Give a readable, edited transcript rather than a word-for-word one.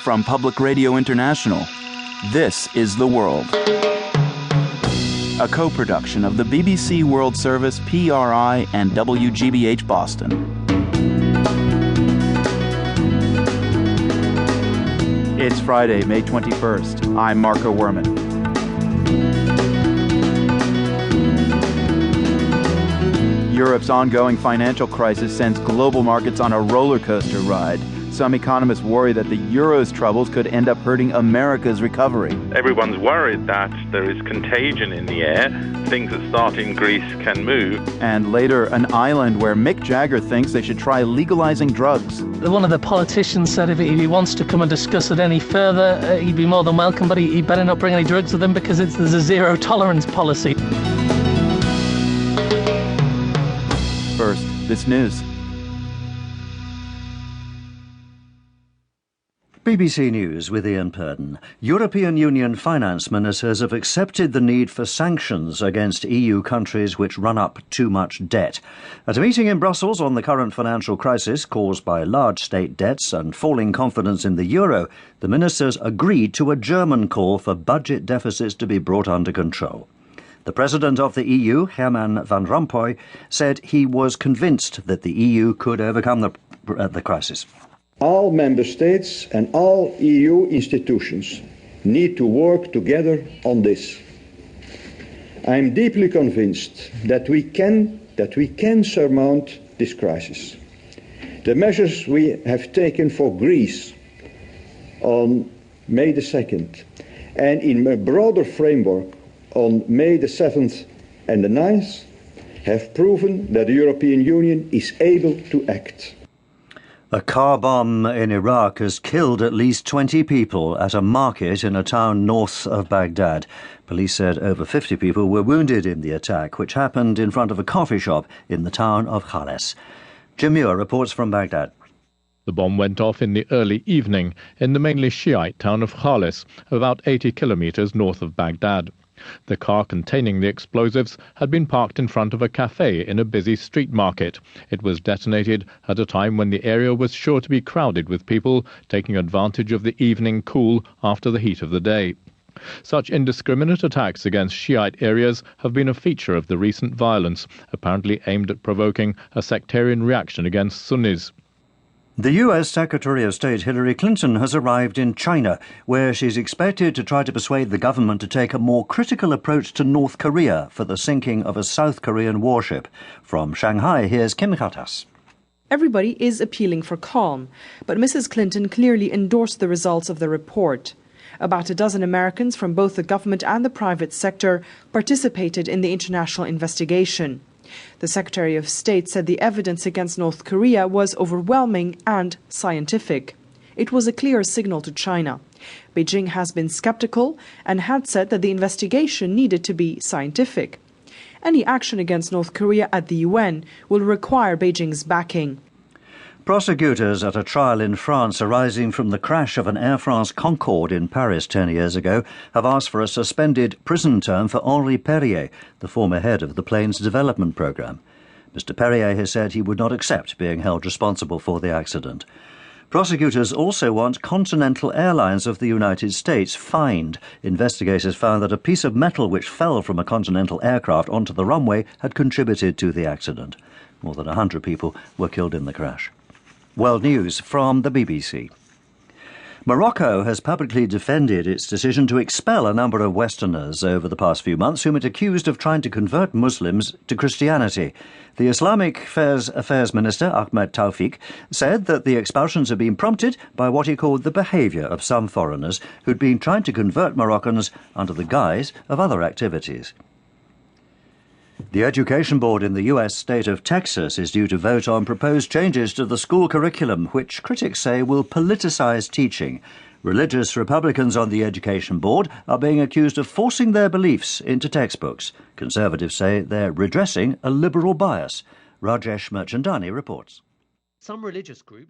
From Public Radio International, this is The World. A co-production of the BBC World Service, PRI, and WGBH Boston. It's Friday, May 21st. I'm Marco Werman. Europe's ongoing financial crisis sends global markets on a roller coaster ride. Some economists worry that the euro's troubles could end up hurting America's recovery. Everyone's worried that there is contagion in the air. Things that start in Greece can move. And later, an island where Mick Jagger thinks they should try legalizing drugs. One of the politicians said if he wants to come and discuss it any further, he'd be more than welcome, but he better not bring any drugs with him because there's a zero-tolerance policy. First, this news. BBC News with Ian Purden. European Union finance ministers have accepted the need for sanctions against EU countries which run up too much debt. At a meeting in Brussels on the current financial crisis caused by large state debts and falling confidence in the euro, the ministers agreed to a German call for budget deficits to be brought under control. The President of the EU, Herman Van Rompuy, said he was convinced that the EU could overcome the crisis. All member states and all EU institutions need to work together on this. I am deeply convinced that we can surmount this crisis. The measures we have taken for Greece on May the 2nd and in a broader framework on May the 7th and the 9th have proven that the European Union is able to act. A car bomb in Iraq has killed at least 20 people at a market in a town north of Baghdad. Police said over 50 people were wounded in the attack, which happened in front of a coffee shop in the town of Khalis. Jim Muir reports from Baghdad. The bomb went off in the early evening in the mainly Shiite town of Khalis, about 80 kilometres north of Baghdad. The car containing the explosives had been parked in front of a cafe in a busy street market. It was detonated at a time when the area was sure to be crowded with people taking advantage of the evening cool after the heat of the day. Such indiscriminate attacks against Shiite areas have been a feature of the recent violence, apparently aimed at provoking a sectarian reaction against Sunnis. The U.S. Secretary of State Hillary Clinton has arrived in China, where she's expected to try to persuade the government to take a more critical approach to North Korea for the sinking of a South Korean warship. From Shanghai, here's Kim Khatas. Everybody is appealing for calm, but Mrs. Clinton clearly endorsed the results of the report. About a dozen Americans from both the government and the private sector participated in the international investigation. The Secretary of State said the evidence against North Korea was overwhelming and scientific. It was a clear signal to China. Beijing has been skeptical and had said that the investigation needed to be scientific. Any action against North Korea at the UN will require Beijing's backing. Prosecutors at a trial in France arising from the crash of an Air France Concorde in Paris 10 years ago have asked for a suspended prison term for Henri Perrier, the former head of the plane's development programme. Mr. Perrier has said he would not accept being held responsible for the accident. Prosecutors also want Continental Airlines of the United States fined. Investigators found that a piece of metal which fell from a Continental aircraft onto the runway had contributed to the accident. More than 100 people were killed in the crash. World News from the BBC. Morocco has publicly defended its decision to expel a number of Westerners over the past few months whom it accused of trying to convert Muslims to Christianity. The Islamic Affairs Minister, Ahmed Tawfiq, said that the expulsions had been prompted by what he called the behaviour of some foreigners who'd been trying to convert Moroccans under the guise of other activities. The Education Board in the U.S. state of Texas is due to vote on proposed changes to the school curriculum, which critics say will politicize teaching. Religious Republicans on the Education Board are being accused of forcing their beliefs into textbooks. Conservatives say they're redressing a liberal bias. Rajesh Merchandani reports. Some religious groups